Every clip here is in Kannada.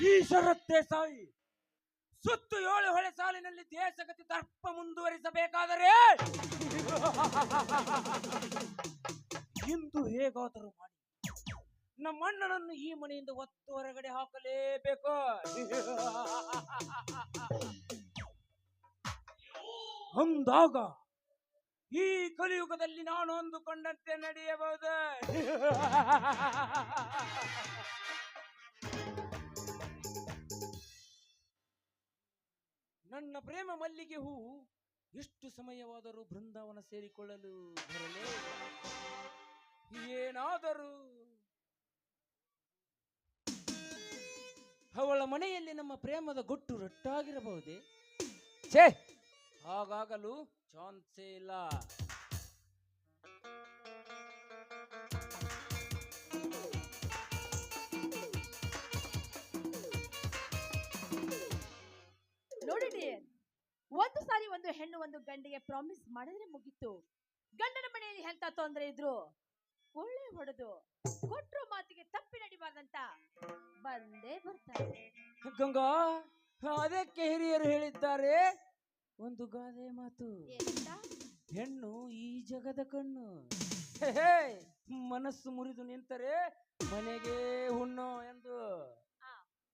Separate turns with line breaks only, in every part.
ಈ ಷರತ್ತೆ ಸಾಯಿ ಸುತ್ತು 7 ಹೊಳೆ ಸಾಲಿನಲ್ಲಿ ದೇಶಗತಿ ದರ್ಪ ಮುಂದುವರಿಸಬೇಕಾದರೆ ಇಂದು ಹೇಗಾದರೂ ಮಾಡಿ ನಮ್ಮಣ್ಣನನ್ನು ಈ ಮನೆಯಿಂದ ಒತ್ತು ಹೊರಗಡೆ ಹಾಕಲೇಬೇಕು. ಅಂದಾಗ ಈ ಕಲಿಯುಗದಲ್ಲಿ ನಾನು ಅಂದುಕೊಂಡಂತೆ ನಡೆಯಬಹುದು. ನನ್ನ ಪ್ರೇಮ ಮಲ್ಲಿಗೆ ಹೂ ಎಷ್ಟು ಸಮಯವಾದರೂ ಬೃಂದಾವನ ಸೇರಿಕೊಳ್ಳಲು ಬರಲೇ ಏನಾದರೂ ಅವಳ ಮನೆಯಲ್ಲಿ ನಮ್ಮ ಪ್ರೇಮದ ಗುಟ್ಟು ರಟ್ಟಾಗಿರಬಹುದೇ? ಛೇ, ಹಾಗಾಗಲು ಚಾನ್ಸೇ ಇಲ್ಲ.
ನೋಡಿ ಡಿಯರ್, ಒಂದು ಸಾರಿ ಒಂದು ಹೆಣ್ಣು ಒಂದು ಗಂಡಿಗೆ ಪ್ರಾಮಿಸ್ ಮಾಡಿದ್ರೆ ಮುಗೀತು. ಗಂಡನ ಮನೆಯಲ್ಲಿ ಎಂತ ತೊಂದರೆ ಇದ್ರು ಒಳ್ಳೆ ಹೊಡೆದು ಕೊಟ್ಟರು ಮಾತಿಗೆ ತಪ್ಪಿ ನಡಿಬಾರ್ದಂತ ಬಂದೇ ಬರ್ತಾರೆ.
ಗಂಗಾ, ಅದಕ್ಕೆ ಹಿರಿಯರು ಹೇಳಿದ್ದಾರೆ ಒಂದು ಗಾದೆ ಮಾತು, ಹೆಣ್ಣು ಈ ಜಗದ ಕಣ್ಣು. ಮನಸ್ಸು ಮುರಿದು ನಿಂತರೆ ಮನೆಗೆ ಹುಣ್ಣು ಎಂದು.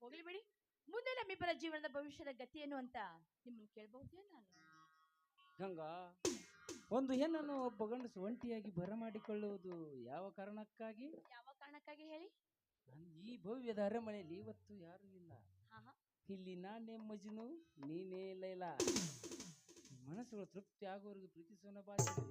ಹೋಗ್ಲಿ ಬಿಡಿ, ಮುಂದೆ ನಮ್ಮಿಬ್ಬರ ಜೀವನದ ಭವಿಷ್ಯದ ಗತಿ ಏನು ಅಂತ ನಿಮ್ಮನ್ನು ಕೇಳಬಹುದೇ? ನಾನು
ಗಂಗಾ, ಒಂದು ಹೆಣ್ಣನ್ನು ಒಬ್ಬ ಗಂಡಸು ಒಂಟಿಯಾಗಿ ಬರಮಾಡಿಕೊಳ್ಳುವುದು ಯಾವ ಕಾರಣಕ್ಕಾಗಿ?
ಯಾವ ಕಾರಣಕ್ಕಾಗಿ ಹೇಳಿ?
ಈ ಭವ್ಯದ ಅರಮನೆಯಲ್ಲಿ ಇವತ್ತು ಯಾರು ಇಲ್ಲ. ಇಲ್ಲಿ ನಾನೇ ಮಜ್ನು, ನೀನೇ ಲೈಲಾ. ಮನಸ್ಸುಗಳು ತೃಪ್ತಿ ಆಗೋವರೆಗೂ ಪ್ರೀತಿಸೋಣ ಬಾಚಿದೆ.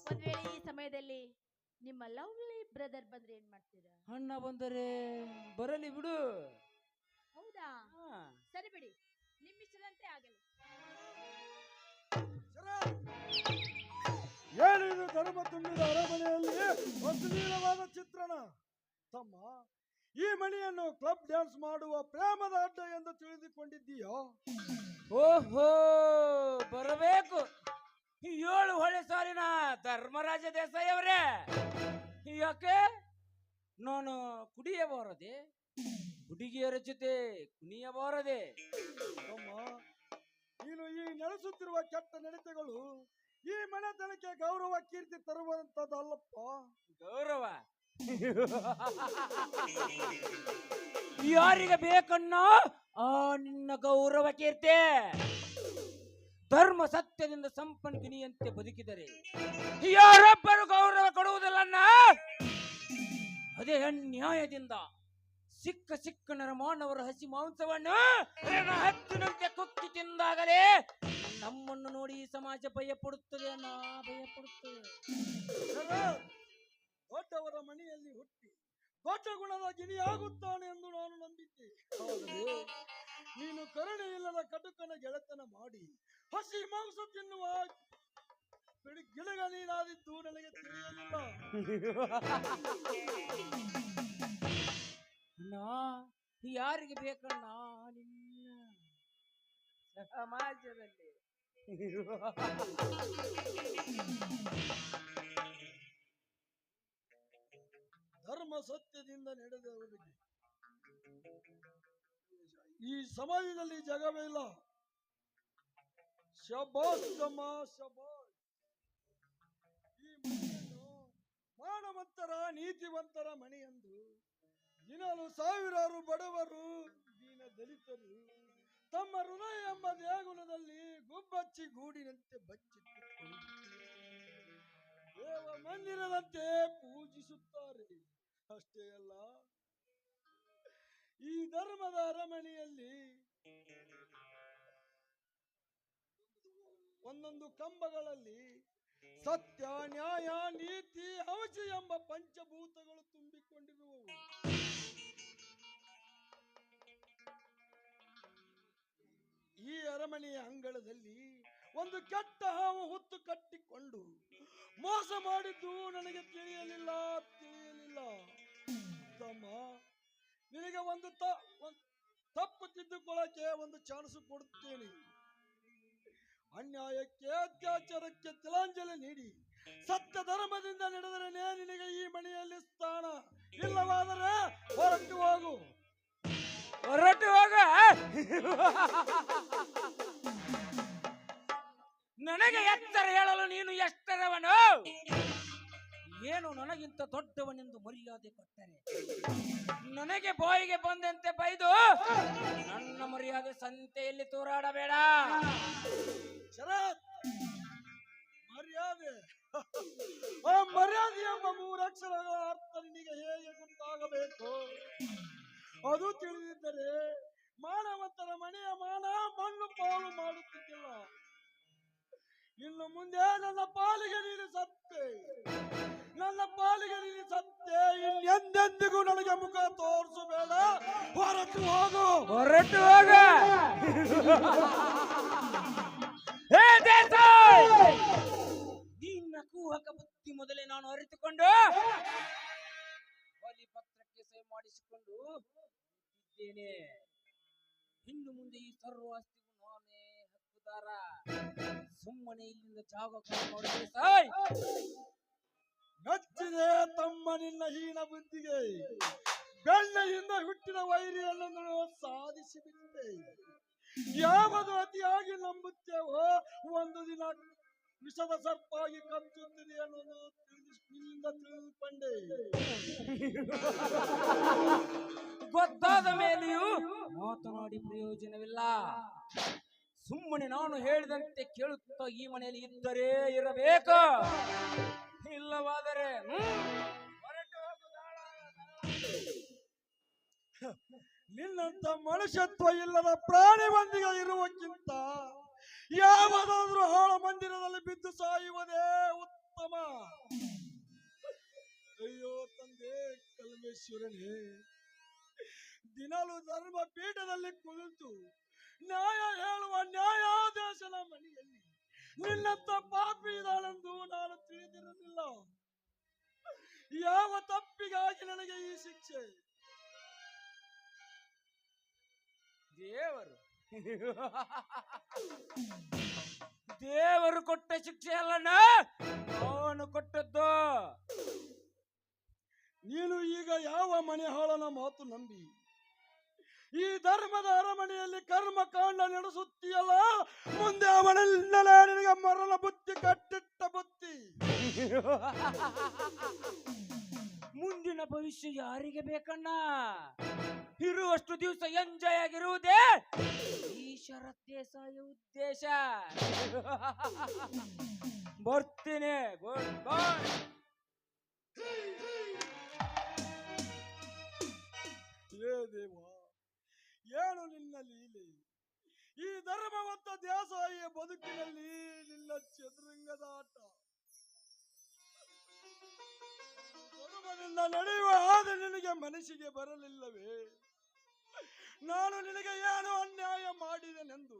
ಒಂದ್ ವೇಳೆ ಈ ಸಮಯದಲ್ಲಿ ನಿಮ್ಮ ಲವ್ಲಿ ಬ್ರದರ್ ಬಂದ್ರೆ ಏನ್ ಮಾಡ್ತೀರಾ?
ಅಣ್ಣ ಬಂದರೆ ಬರಲಿ ಬಿಡು.
ಹೌದಾ? ಸರಿ ಬಿಡಿ, ನಿಮ್ಮಿಷ್ಟದಂತೆ ಆಗಲಿ.
ಏನಿದು ಧರ್ಮ ತುಂಬಿದ ಅರಮನೆಯಲ್ಲಿ ಅಶ್ಲೀಲವಾದ ಚಿತ್ರಣ? ತಮ್ಮ, ಈ ಮನೆಯನ್ನು ಕ್ಲಬ್ ಡ್ಯಾನ್ಸ್ ಮಾಡುವ ಪ್ರೇಮದ ಅಡ್ಡ ಎಂದು ತಿಳಿದುಕೊಂಡಿದ್ದೀಯೋ?
ಓಹೋ, ಬರಬೇಕು 7 ಹೊಳೆ ಸಾಲಿನ ಧರ್ಮರಾಜ ದೇಸಾಯಿ ಅವರೇ. ಯಾಕೆ ನಾನು ಕುಡಿಯಬಾರದೆ? ಹುಡುಗಿಯರ ಜೊತೆ ಕುಣಿಯಬಾರದೆ?
ತಮ್ಮ, ನೀನು ಈ ನಡೆಸುತ್ತಿರುವ ಕೆಟ್ಟ ನಡತೆಗಳು ಈ ಮನೆತನಕ್ಕೆ ಗೌರವ ಕೀರ್ತಿ ತರುವಂತದ್ದಲ್ಲಪ್ಪ.
ಗೌರವ ಯಾರಿಗೆ ಬೇಕನ್ನ ಆ ನಿನ್ನ ಗೌರವ ಕೀರ್ತಿ? ಧರ್ಮ ಸತ್ಯದಿಂದ ಸಂಪನ್ಗಿನಿಯಂತೆ ಬದುಕಿದರೆ ಯಾರೊಬ್ಬರು ಗೌರವ ಕೊಡುವುದಿಲ್ಲ. ಅದೇ ಅನ್ಯಾಯದಿಂದ ಸಿಕ್ಕ ನರಮಾನವರ ಹಸಿ ಮಾಂಸವನ್ನು ಹತ್ತಿನಂತೆ ಕುಕ್ಕಿ ತಿಂದಾಗಲೇ ನಮ್ಮನ್ನು ನೋಡಿ ಸಮಾಜ ಭಯಪಡುತ್ತದೆ.
ದೊಡ್ಡವರ ಮನೆಯಲ್ಲಿ ಹುಟ್ಟಿ ದೊಡ್ಡ ಗುಣದ ಗಿಣಿಯಾಗುತ್ತಾನೆ ಎಂದು ನಾನು ನಂಬಿದ್ದೆ. ಆದರೆ ನೀನು ಕರುಣೆ ಇಲ್ಲದ ಕಟುಕನ ಗೆಳೆತನ ಮಾಡಿ ಹಸಿ ಮಾಂಸ ತಿನ್ನುವ ಗಿಳಗ ನೀನಾದಿದ್ದು ನನಗೆ ತಿಳಿಯಲಿಲ್ಲ.
ಯಾರಿಗೆ ಬೇಕಣ್ಣ ನಿನ್ನ ಸಮಾಜದಲ್ಲಿ?
ಧರ್ಮ ಸತ್ಯದಿಂದ ನಡೆದವರಿಗೆ ಈ ಸಮಾಜದಲ್ಲಿ ಜಗವೇ ಇಲ್ಲ. ಶಬಾಷ್ ತಮ್ಮ, ಶಬಾಷ್. ಈ ಮನೆಯನ್ನು ಮಾನವಂತರ ನೀತಿವಂತರ ಮನೆಯೆಂದು ದಿನಲು ಸಾವಿರಾರು ಬಡವರು ದೀನ ದಲಿತರು ತಮ್ಮ ಹೃದಯ ಎಂಬ ದೇಗುಲದಲ್ಲಿ ಗುಬ್ಬಚ್ಚಿ ಗೂಡಿನಂತೆ ಬಚ್ಚಿಟ್ಟುಕೊಂಡು ದೇವ ಮಂದಿರದಂತೆ ಪೂಜಿಸುತ್ತಾರೆ. ಅಷ್ಟೇ ಅಲ್ಲ, ಈ ಧರ್ಮದ ಅರಮನೆಯಲ್ಲಿ ಒಂದೊಂದು ಕಂಬಗಳಲ್ಲಿ ಸತ್ಯ, ನ್ಯಾಯ, ನೀತಿ, ಅವಚಿ ಎಂಬ ಪಂಚಭೂತಗಳು ತುಂಬಿಕೊಂಡಿರುವವು. ಈ ಅರಮನೆಯ ಅಂಗಳದಲ್ಲಿ ಒಂದು ಕೆಟ್ಟ ಹಾವು ಹುತ್ತು ಕಟ್ಟಿಕೊಂಡು ಮೋಸ ಮಾಡಿದ್ದು ನನಗೆ ತಿಳಿಯಲಿಲ್ಲ. ತಮ್ಮ, ನಿನಗೆ ಒಂದು ತಪ್ಪು ತಿದ್ದುಕೊಳ್ಳಕ್ಕೆ ಒಂದು ಚಾನ್ಸ್ ಕೊಡುತ್ತೇನೆ. ಅನ್ಯಾಯಕ್ಕೆ ಅತ್ಯಾಚಾರಕ್ಕೆ ತಿಲಾಂಜಲಿ ನೀಡಿ ಸತ್ಯ ಧರ್ಮದಿಂದ ನಡೆದರೆ ನಿನಗೆ ಈ ಮನೆಯಲ್ಲಿ ಸ್ಥಾನ, ಇಲ್ಲವಾದರೆ ಹೊರಟು ಹೋಗು.
ಹೊರಟು ಹೋಗ. ನನಗೆ ಎತ್ತರ ಹೇಳಲು ನೀನು ಎಷ್ಟರವನು? ಏನು ನನಗಿಂತ ದೊಡ್ಡವನೆಂದು ಮರ್ಯಾದೆ ಕೊಟ್ಟರೆ ನನಗೆ ಬಾಯಿಗೆ ಬಂದಂತೆ ಬೈದು ನನ್ನ ಮರ್ಯಾದೆ ಸಂತೆಯಲ್ಲಿ ತೂರಾಡಬೇಡ.
ಶರತ್, ಮರ್ಯಾದೆ ಆ ಮರ್ಯಾದೆ ಎಂಬ ಮೂರಕ್ಷರಗಳ ಅರ್ಥ ನಿನಗೆ ಹೇಗೆ ಗೊತ್ತಾಗಬೇಕು? ಅದು ತಿಳಿದಿದ್ದರೆ ಮಾನವಂತರ ಮನೆಯ ಮಾನ ಮಣ್ಣು ಪಾಲು ಮಾಡುತ್ತಿದ್ದಿಲ್ಲ. ಇನ್ನು ಮುಂದೆ ನನ್ನ ಪಾಲಿಗೆ ನೀನು ಸತ್ತೆ, ನನ್ನ ಪಾಲಿಗೆ ನೀನು ಸತ್ತೆ. ಇನ್ನೆಂದೆಂದಿಗೂ ನನಗೆ ಮುಖ ತೋರಿಸಬೇಡ. ಹೊರಟು ಹೋಗು,
ಹೊರಟು ಹೋಗ. ನಿನ್ನ ಕುಹಕ ಬುದ್ಧಿ ಮೊದಲೇ ನಾನು ಅರಿತುಕೊಂಡು ಬಲಿ ಪತ್ರಕ್ಕೆ ಸಹಿ ಮಾಡಿಸಿಕೊಂಡು ಇದ್ದೇನೆ. ಇನ್ನು ಮುಂದೆ ಈ ಸರ್ವ ಆಸ್ತಿಗೂ ನಾನೇ ಹಕ್ಕುದಾರ. ಸುಮ್ಮನೆ ಇಲ್ಲಿಂದ ಜಾಗ ಮಾಡಿದ್ರೆ ಸಾಯ್.
ಮೆಚ್ಚಿದೆ ತಮ್ಮ ನಿನ್ನ ಹೀನ ಬುದ್ಧಿಗೆ. ಬೆಣ್ಣೆಯಿಂದ ಹುಟ್ಟಿದ ವೈರಿಯನ್ನು ಸಾಧಿಸಿ ಬಿಟ್ಟೆ. ಯಾವುದು ಅತಿಯಾಗಿ ನಂಬುತ್ತೇವೋ ಒಂದು ದಿನ ವಿಷದ ಸರ್ಪಾಗಿ ಕಚ್ಚುತ್ತದೆ ಅನ್ನೋದು ನಿನ್ನಿಂದ ತಿಳಿದುಕೊಂಡೆ.
ಗೊತ್ತಾದ ಮೇಲೆಯೂ ಮಾತನಾಡಿ ಪ್ರಯೋಜನವಿಲ್ಲ. ಸುಮ್ಮನೆ ನಾನು ಹೇಳಿದಂತೆ ಕೇಳುತ್ತಾ ಈ ಮನೆಯಲ್ಲಿ ಇದ್ದರೆ ಇರಬೇಕು, ಇಲ್ಲವಾದರೆ ಹೊರಟು ಹೋಗುದಾಳ.
ನಿನ್ನಂತ ಮನುಷ್ಯತ್ವ ಇಲ್ಲದ ಪ್ರಾಣಿ ಮಂದಿಗೆ ಇರುವಕ್ಕಿಂತ ಯಾವುದಾದ್ರೂ ಹಾಳ ಮಂದಿರದಲ್ಲಿ ಬಿದ್ದು ಸಾಯುವುದೇ ಉತ್ತಮ. ಅಯ್ಯೋ ತಂದೆ ಕಲ್ಮೇಶ್ವರನೇ, ದಿನಲು ಧರ್ಮ ಪೀಠದಲ್ಲಿ ಕುಳಿತು ನ್ಯಾಯ ಹೇಳುವ ನ್ಯಾಯಾಧೀಶನ ಮನೆಯಲ್ಲಿ ನಿನ್ನಂತ ಪಾಪಿ ಇದ್ದಾಳೆಂದು ನಾನು ತಿಳಿದಿರಲಿಲ್ಲ. ಯಾವ ತಪ್ಪಿಗಾಗಿ ನನಗೆ ಈ ಶಿಕ್ಷೆ?
ದೇವರು ಕೊಟ್ಟ ಶಿಕ್ಷೆ ಅಲ್ಲ, ನಾನು ಕೊಟ್ಟದ್ದು.
ನೀನು ಈಗ ಯಾವ ಮನೆ ಹಾಳನ ಮಾತು ನಂಬಿ ಈ ಧರ್ಮದ ಅರಮನೆಯಲ್ಲಿ ಕರ್ಮಕಾಂಡ ನಡೆಸುತ್ತೀಯಲ್ಲ, ಮುಂದೆ ಅವನೆಲ್ಲೇ ನಿನಗೆ ಮರಣ ಬುದ್ಧಿ ಕಟ್ಟಿಟ್ಟ ಬುದ್ಧಿ.
ಮುಂದಿನ ಭವಿಷ್ಯ ಯಾರಿಗೆ ಬೇಕಣ್ಣ? ಇರುವಷ್ಟು ದಿವಸ ಎಂಜಾಯ್ ಆಗಿರುವುದೇ ಈ ಶರತ್ ದೇಸಾಯಿ ಉದ್ದೇಶ. ಬರ್ತೀನಿ. ಗುಡ್ ಬಾಯ್.
ಏ ದೇವ, ಏನು ನಿನ್ನ ಲೀಲೆ? ಈ ಧರ್ಮವಂತ ದೇಸಾಯಿಯ ಬದುಕಿನಲ್ಲಿ ನಿನ್ನ ಚದುರಂಗದ ಆಟ. ಧರ್ಮದಿಂದ ನಡೆಯುವ ಹಾಗೆ ನಿನಗೆ ಮನಸ್ಸಿಗೆ ಬರಲಿಲ್ಲವೇ? ನಾನು ನಿನಗೆ ಏನು ಅನ್ಯಾಯ ಮಾಡಿದೆನೆಂದು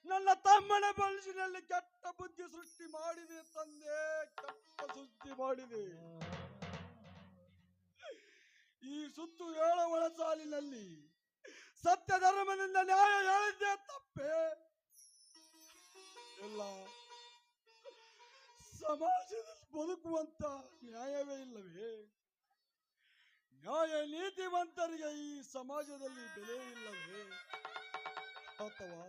ನನ್ನ ತಮ್ಮನ ಬಲಸಿನಲ್ಲಿ ಕೆಟ್ಟ ಬುದ್ಧಿ ಸೃಷ್ಟಿ ಮಾಡಿದೆ ತಂದೆ, ಕೆಟ್ಟ ಸುದ್ದಿ ಮಾಡಿದೆ. ಈ ಸುತ್ತು ಹೇಳುವ ಸಾಲಿನಲ್ಲಿ ಸತ್ಯ ಧರ್ಮದಿಂದ ನ್ಯಾಯ ಹೇಳಿದ್ದೆ ತಪ್ಪೆ ಇಲ್ಲ. ಸಮಾಜದಲ್ಲಿ ಬದುಕುವಂತ ನ್ಯಾಯವೇ ಇಲ್ಲವೇ? ನ್ಯಾಯ ನೀತಿವಂತರಿಗೆ ಈ ಸಮಾಜದಲ್ಲಿ ಬೆಲೆ ಇಲ್ಲವೇ? ಅಥವಾ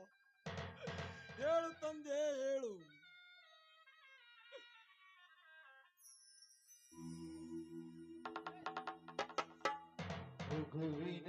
ಹೇಳು ತಂದೆ, ಹೇಳು.
ರಘುವಿನ